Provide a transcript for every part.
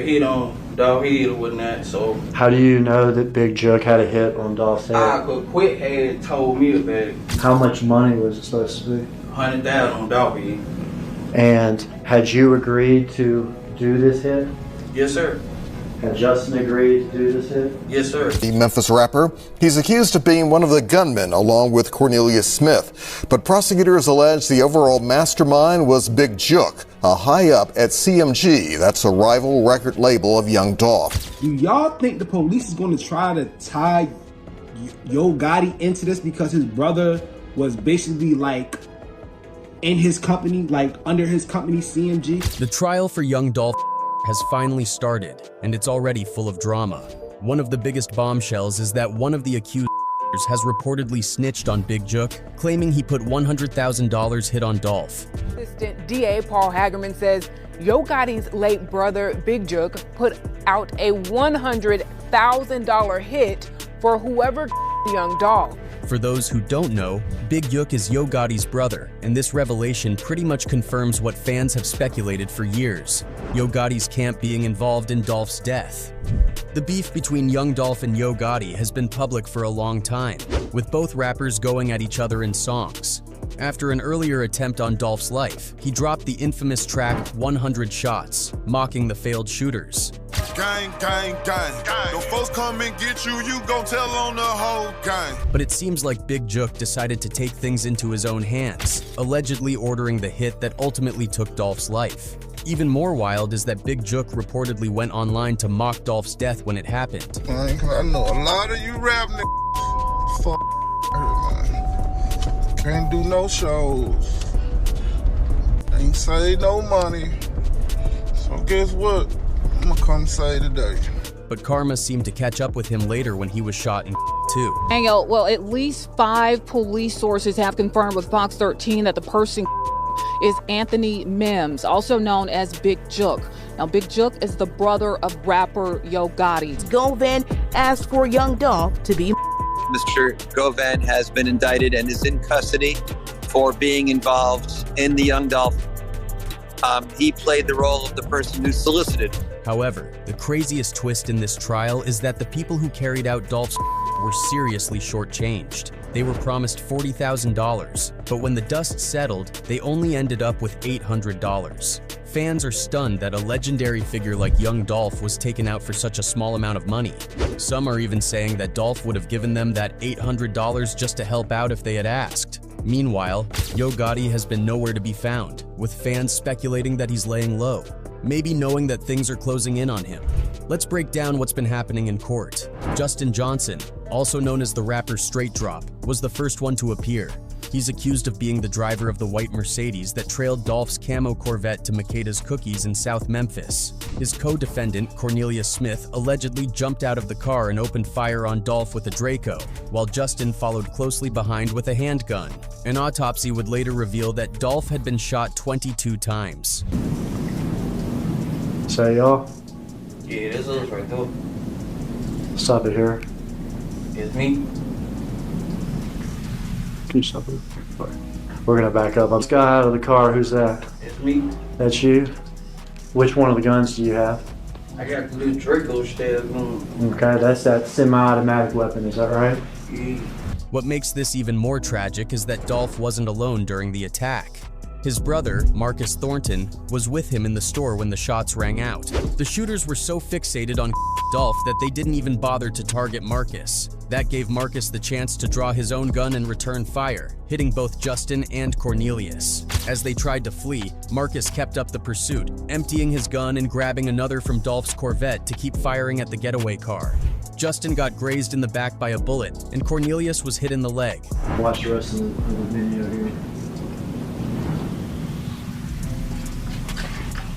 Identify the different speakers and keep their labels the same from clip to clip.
Speaker 1: a hit on Dolph head or whatnot, so.
Speaker 2: How do you know that Big Juck had a hit on Dolph's head?
Speaker 1: Cause Quick had told me about it.
Speaker 2: How much money was it supposed to be?
Speaker 1: 100,000 on Dolph head.
Speaker 2: And had you agreed to do this hit?
Speaker 1: Yes, sir.
Speaker 2: Had Justin agreed to do this hit?
Speaker 1: Yes, sir.
Speaker 3: The Memphis rapper, he's accused of being one of the gunmen along with Cornelius Smith. But prosecutors allege the overall mastermind was Big Juck, a high-up at CMG. That's a rival record label of Young Dolph.
Speaker 4: Do y'all think the police is going to try to tie Yo Gotti into this because his brother was basically like in his company, like under his company CMG?
Speaker 5: The trial for Young Dolph has finally started, and it's already full of drama. One of the biggest bombshells is that one of the accused has reportedly snitched on Big Juck, claiming he put $100,000 hit on Dolph.
Speaker 6: Assistant DA Paul Hagerman says Yo Gotti's late brother Big Juck put out a $100,000 hit for whoever Young Dolph.
Speaker 5: For those who don't know, Big Juck is Yo Gotti's brother, and this revelation pretty much confirms what fans have speculated for years: Yo Gotti's camp being involved in Dolph's death. The beef between Young Dolph and Yo Gotti has been public for a long time, with both rappers going at each other in songs. After an earlier attempt on Dolph's life, he dropped the infamous track 100 Shots, mocking the failed shooters.
Speaker 7: Gang, gang, gang. The folks come and get you, you gon' tell on the whole gang.
Speaker 5: But it seems like Big Juck decided to take things into his own hands, allegedly ordering the hit that ultimately took Dolph's life. Even more wild is that Big Juck reportedly went online to mock Dolph's death when it happened.
Speaker 7: I know a lot of you rap niggas. Fuck, man. Can't do no shows. Ain't save no money. So guess what? I'm gonna come say today.
Speaker 5: But karma seemed to catch up with him later when he was shot in too.
Speaker 6: Daniel, well, at least 5 police sources have confirmed with Fox 13 that the person is Anthony Mims, also known as Big Juck. Now, Big Juck is the brother of rapper Yo Gotti.
Speaker 8: Govan asked for Young Dolph to be.
Speaker 9: Mr. Govan has been indicted and is in custody for being involved in the Young Dolph. He played the role of the person who solicited.
Speaker 5: However, the craziest twist in this trial is that the people who carried out Dolph's were seriously shortchanged. They were promised $40,000, but when the dust settled, they only ended up with $800. Fans are stunned that a legendary figure like Young Dolph was taken out for such a small amount of money. Some are even saying that Dolph would have given them that $800 just to help out if they had asked. Meanwhile, Yo Gotti has been nowhere to be found, with fans speculating that he's laying low, maybe knowing that things are closing in on him. Let's break down what's been happening in court. Justin Johnson, also known as the rapper Straight Drop, was the first one to appear. He's accused of being the driver of the white Mercedes that trailed Dolph's camo Corvette to Makeda's Cookies in South Memphis. His co-defendant, Cornelius Smith, allegedly jumped out of the car and opened fire on Dolph with a Draco, while Justin followed closely behind with a handgun. An autopsy would later reveal that Dolph had been shot 22 times.
Speaker 2: Say y'all?
Speaker 1: Yeah, that's us right there.
Speaker 2: Stop it here.
Speaker 1: It's me.
Speaker 2: Can you stop it? We're gonna back up. Let's get out of the car. Who's that?
Speaker 1: It's me.
Speaker 2: That's you? Which one of the guns do you have?
Speaker 1: I got the little Draco stab gun.
Speaker 2: Okay, that's that semi-automatic weapon, is that right?
Speaker 1: Yeah.
Speaker 5: What makes this even more tragic is that Dolph wasn't alone during the attack. His brother, Marcus Thornton, was with him in the store when the shots rang out. The shooters were so fixated on Dolph that they didn't even bother to target Marcus. That gave Marcus the chance to draw his own gun and return fire, hitting both Justin and Cornelius. As they tried to flee, Marcus kept up the pursuit, emptying his gun and grabbing another from Dolph's Corvette to keep firing at the getaway car. Justin got grazed in the back by a bullet, and Cornelius was hit in the leg.
Speaker 2: Watch the rest of the video here.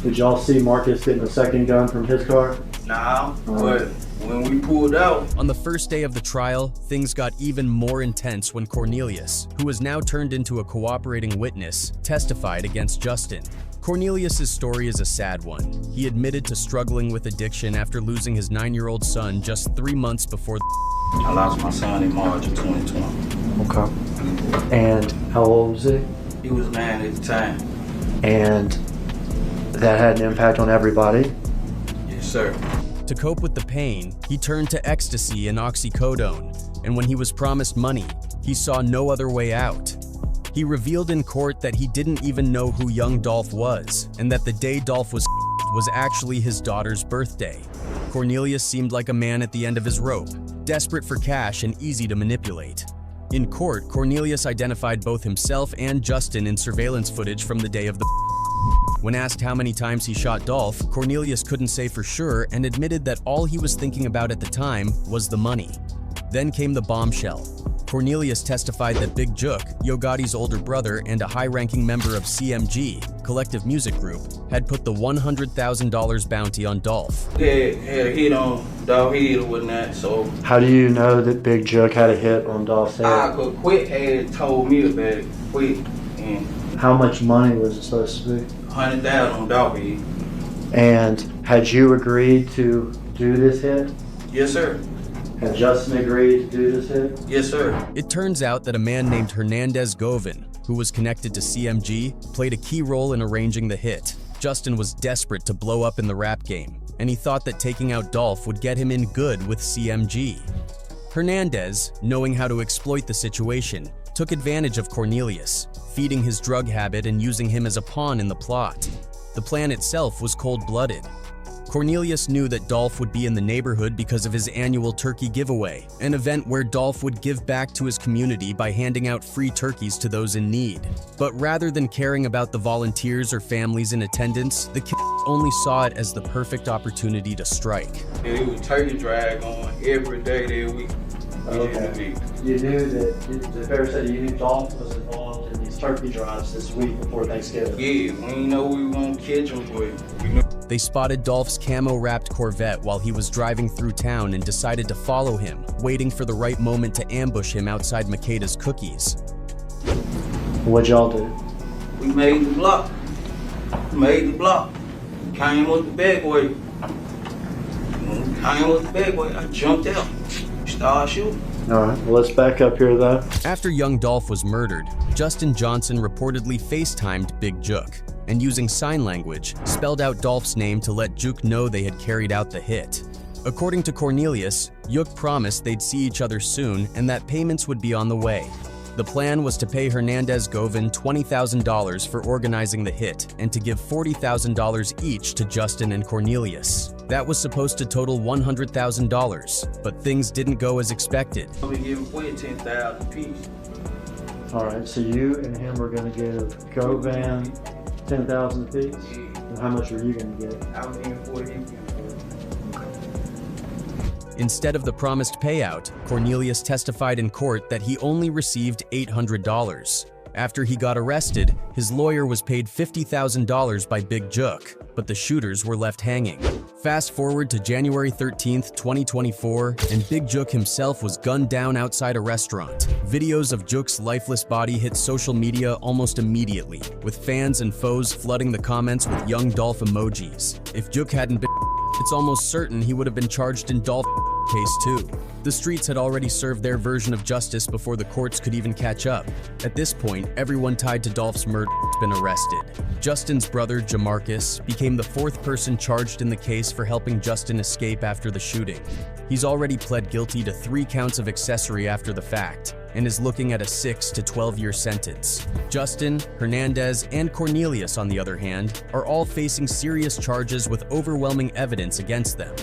Speaker 2: Did y'all see Marcus getting a second gun from his car?
Speaker 1: Nah, but when we pulled out.
Speaker 5: On the first day of the trial, things got even more intense when Cornelius, who was now turned into a cooperating witness, testified against Justin. Cornelius's story is a sad one. He admitted to struggling with addiction after losing his 9-year-old son just 3 months before
Speaker 1: I lost my son in March of 2020.
Speaker 2: Okay. And how old was he?
Speaker 1: He was 9 at the time.
Speaker 2: And that had an impact on everybody?
Speaker 1: Yes, Yes, sir.
Speaker 5: To cope with the pain, he turned to ecstasy and oxycodone, and when he was promised money, he saw no other way out. He revealed in court that he didn't even know who young Dolph was, and that the day Dolph was actually his daughter's birthday. Cornelius seemed like a man at the end of his rope, desperate for cash and easy to manipulate. In court, Cornelius identified both himself and Justin in surveillance footage from the day of the When asked how many times he shot Dolph, Cornelius couldn't say for sure and admitted that all he was thinking about at the time was the money. Then came the bombshell. Cornelius testified that Big Jook, Yo Gotti's older brother and a high-ranking member of CMG, Collective Music Group, had put the $100,000 bounty on Dolph.
Speaker 1: Had a hit on Dolph's head or whatnot, so
Speaker 2: How do you know that Big Jook had a hit on Dolph's head?
Speaker 1: I could quit had told me about it quick, and
Speaker 2: How much money was it supposed to be?
Speaker 1: 100,000 on Dolph's head.
Speaker 2: And had you agreed to do this hit?
Speaker 1: Yes, sir.
Speaker 2: Had Justin agreed to do this hit?
Speaker 1: Yes, sir.
Speaker 5: It turns out that a man named Hernandez Govin, who was connected to CMG, played a key role in arranging the hit. Justin was desperate to blow up in the rap game, and he thought that taking out Dolph would get him in good with CMG. Hernandez, knowing how to exploit the situation, took advantage of Cornelius, feeding his drug habit and using him as a pawn in the plot. The plan itself was cold-blooded. Cornelius knew that Dolph would be in the neighborhood because of his annual turkey giveaway, an event where Dolph would give back to his community by handing out free turkeys to those in need. But rather than caring about the volunteers or families in attendance, the kids only saw it as the perfect opportunity to strike.
Speaker 1: It was turkey drive going every day that week.
Speaker 2: Okay. You knew that, the fair said you knew Dolph was involved in these turkey drives this week before Thanksgiving.
Speaker 1: Yeah, we didn't know we were going to catch him, but we knew.
Speaker 5: They spotted Dolph's camo-wrapped Corvette while he was driving through town and decided to follow him, waiting for the right moment to ambush him outside Makeda's Cookies.
Speaker 2: What'd y'all do?
Speaker 1: We made the block. Came with the big way. I jumped out. Started shooting.
Speaker 2: All right, well, let's back up here, though.
Speaker 5: After young Dolph was murdered, Justin Johnson reportedly FaceTimed Big Jook, and using sign language, spelled out Dolph's name to let Jook know they had carried out the hit. According to Cornelius, Jook promised they'd see each other soon and that payments would be on the way. The plan was to pay Hernandez Govin $20,000 for organizing the hit and to give $40,000 each to Justin and Cornelius. That was supposed to total $100,000, but things didn't go as expected.
Speaker 1: We giving away 10,000 apiece.
Speaker 2: All right, so you and him are going to give Govan 10,000 apiece? And how much are you going to get?
Speaker 1: I was in 40.
Speaker 5: Instead of the promised payout, Cornelius testified in court that he only received $800. After he got arrested, his lawyer was paid $50,000 by Big Jook, but the shooters were left hanging. Fast forward to January 13th, 2024, and Big Jook himself was gunned down outside a restaurant. Videos of Jook's lifeless body hit social media almost immediately, with fans and foes flooding the comments with young Dolph emojis. If Jook hadn't been it's almost certain he would have been charged in Dolph's case too. The streets had already served their version of justice before the courts could even catch up. At this point, everyone tied to Dolph's murder has been arrested. Justin's brother, Jamarcus, became the fourth person charged in the case for helping Justin escape after the shooting. He's already pled guilty to 3 counts of accessory after the fact, and is looking at a 6 to 12-year sentence. Justin, Hernandez, and Cornelius, on the other hand, are all facing serious charges with overwhelming evidence against them.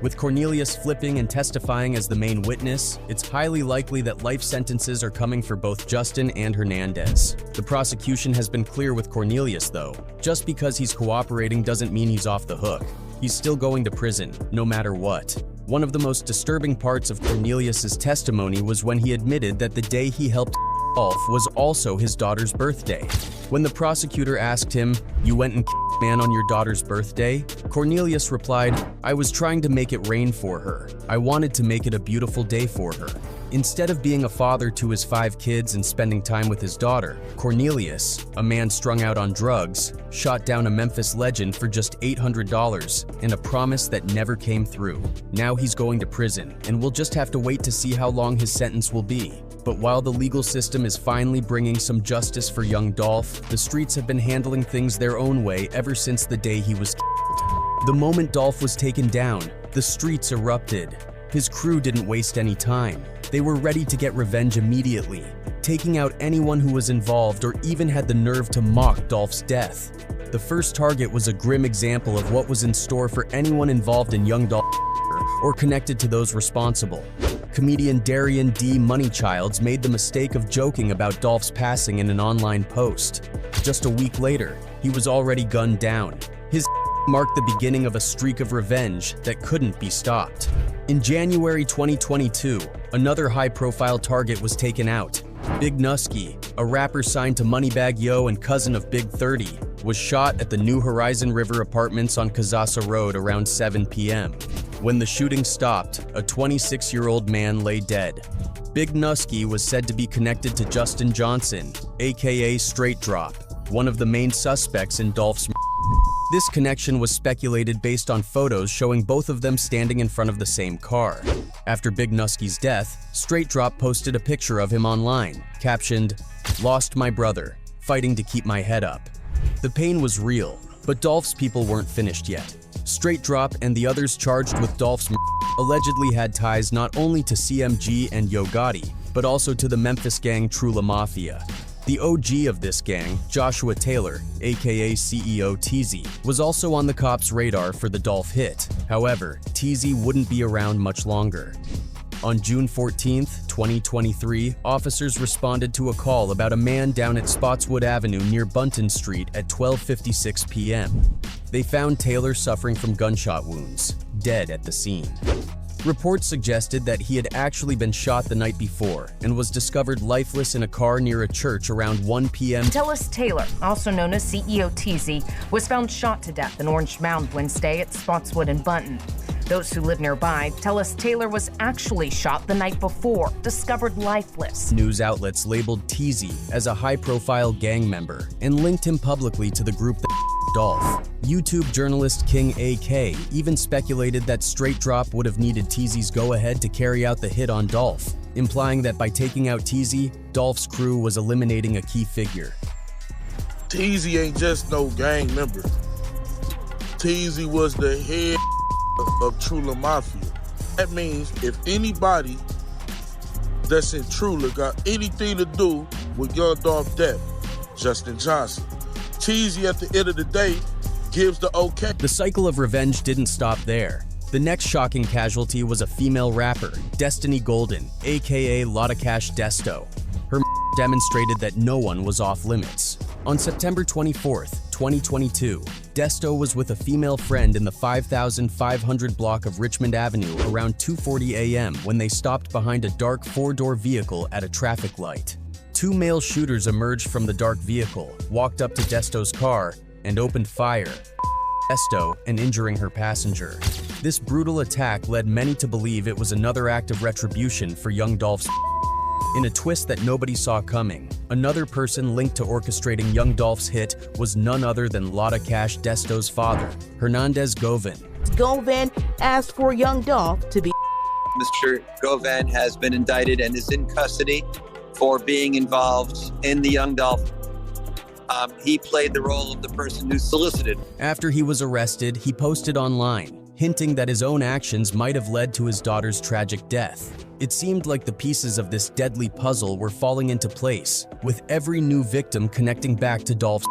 Speaker 5: With Cornelius flipping and testifying as the main witness, it's highly likely that life sentences are coming for both Justin and Hernandez. The prosecution has been clear with Cornelius, though. Just because he's cooperating doesn't mean he's off the hook. He's still going to prison, no matter what. One of the most disturbing parts of Cornelius's testimony was when he admitted that the day he helped Dolph was also his daughter's birthday. When the prosecutor asked him, "You went and man on your daughter's birthday?" Cornelius replied, "I was trying to make it rain for her. I wanted to make it a beautiful day for her." Instead of being a father to his 5 kids and spending time with his daughter, Cornelius, a man strung out on drugs, shot down a Memphis legend for just $800 and a promise that never came through. Now he's going to prison, and we'll just have to wait to see how long his sentence will be. But while the legal system is finally bringing some justice for young Dolph, the streets have been handling things their own way ever since the day he was killed. The moment Dolph was taken down, the streets erupted. His crew didn't waste any time. They were ready to get revenge immediately, taking out anyone who was involved or even had the nerve to mock Dolph's death. The first target was a grim example of what was in store for anyone involved in young Dolph or connected to those responsible. Comedian Darian D. Moneychilds made the mistake of joking about Dolph's passing in an online post. Just a week later, he was already gunned down. His marked the beginning of a streak of revenge that couldn't be stopped. In January 2022, another high-profile target was taken out. Big Nusky, a rapper signed to Moneybagg Yo and cousin of Big 30, was shot at the New Horizon River Apartments on Kazasa Road around 7 p.m. When the shooting stopped, a 26-year-old man lay dead. Big Nusky was said to be connected to Justin Johnson, aka Straight Drop, one of the main suspects in Dolph's murder. This connection was speculated based on photos showing both of them standing in front of the same car. After Big Nusky's death, Straight Drop posted a picture of him online, captioned, "Lost my brother, fighting to keep my head up." The pain was real, but Dolph's people weren't finished yet. Straight Drop and the others charged with Dolph's murder allegedly had ties not only to CMG and Yo Gotti, but also to the Memphis gang Trula Mafia. The OG of this gang, Joshua Taylor, aka CEO Teezy, was also on the cops' radar for the Dolph hit. However, Teezy wouldn't be around much longer. On June 14, 2023, officers responded to a call about a man down at Spotswood Avenue near Bunton Street at 12:56 p.m. They found Taylor suffering from gunshot wounds, dead at the scene. Reports suggested that he had actually been shot the night before and was discovered lifeless in a car near a church around 1 p.m.
Speaker 10: Tellis Taylor, also known as CEO Teezy, was found shot to death in Orange Mound Wednesday at Spotswood and Bunton. Those who live nearby tell us Taylor was actually shot the night before, discovered lifeless.
Speaker 5: News outlets labeled Teezy as a high-profile gang member and linked him publicly to the group Dolph. YouTube journalist King AK even speculated that Straight Drop would have needed Teezy's go-ahead to carry out the hit on Dolph, implying that by taking out Teezy, Dolph's crew was eliminating a key figure.
Speaker 7: Teezy ain't just no gang member. Teezy was the head of Trula Mafia. That means if anybody that's in Trula got anything to do with Young Dolph death, Justin Johnson. Teezy at the end of the day gives the okay.
Speaker 5: The cycle of revenge didn't stop there. The next shocking casualty was a female rapper, Destiny Golden, aka Lotta Cash Desto. Her demonstrated that no one was off limits. On September 24, 2022, Desto was with a female friend in the 5500 block of Richmond Avenue around 2:40 a.m. when they stopped behind a dark four-door vehicle at a traffic light. Two male shooters emerged from the dark vehicle, walked up to Desto's car, and opened fire, Desto and injuring her passenger. This brutal attack led many to believe it was another act of retribution for young Dolph's. In a twist that nobody saw coming, another person linked to orchestrating young Dolph's hit was none other than Lotta Cash Desto's father, Hernandez Govan.
Speaker 8: Govan asked for young Dolph to be.
Speaker 9: Mr. Govan has been indicted and is in custody for being involved in the young Dolph. He played the role of the person who solicited.
Speaker 5: After he was arrested, he posted online, hinting that his own actions might have led to his daughter's tragic death. It seemed like the pieces of this deadly puzzle were falling into place, with every new victim connecting back to Dolph's.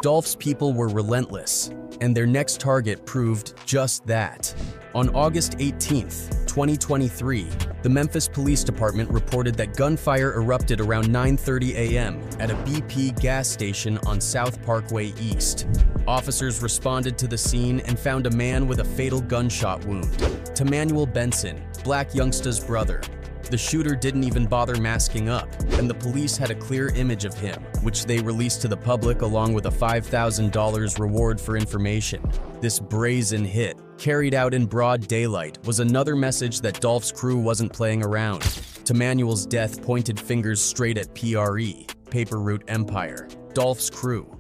Speaker 5: Dolph's people were relentless, and their next target proved just that. On August 18, 2023, the Memphis Police Department reported that gunfire erupted around 9:30 a.m. at a BP gas station on South Parkway East. Officers responded to the scene and found a man with a fatal gunshot wound. Tamanuel Benson, Black Youngsta's brother. The shooter didn't even bother masking up, and the police had a clear image of him, which they released to the public along with a $5,000 reward for information. This brazen hit, carried out in broad daylight, was another message that Dolph's crew wasn't playing around. Tamanuel's death pointed fingers straight at PRE, Paper Route Empire, Dolph's crew.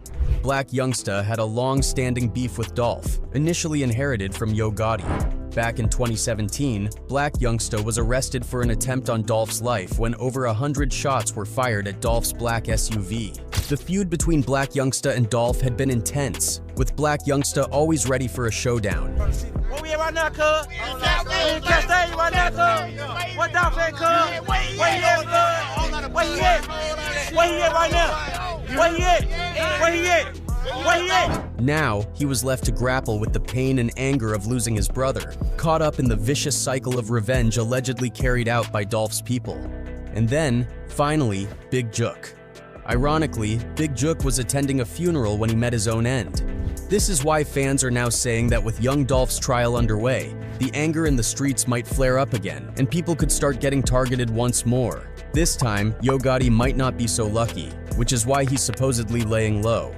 Speaker 5: Black Youngsta had a long-standing beef with Dolph, initially inherited from Yo Gotti. Back in 2017, Black Youngsta was arrested for an attempt on Dolph's life when over 100 shots were fired at Dolph's black SUV. The feud between Black Youngsta and Dolph had been intense, with Black Youngsta always ready for a showdown.
Speaker 11: Where we at right now, cuz? We in Castain right now, cuz? What Dolph at, cuz? Where he at, cuz? Where he at? Where he at right now? Where he at? Where he at? Where he at?
Speaker 5: Now, he was left to grapple with the pain and anger of losing his brother, caught up in the vicious cycle of revenge allegedly carried out by Dolph's people. And then, finally, Big Jook. Ironically, Big Jook was attending a funeral when he met his own end. This is why fans are now saying that with young Dolph's trial underway, the anger in the streets might flare up again, and people could start getting targeted once more. This time, Yo Gotti might not be so lucky, which is why he's supposedly laying low.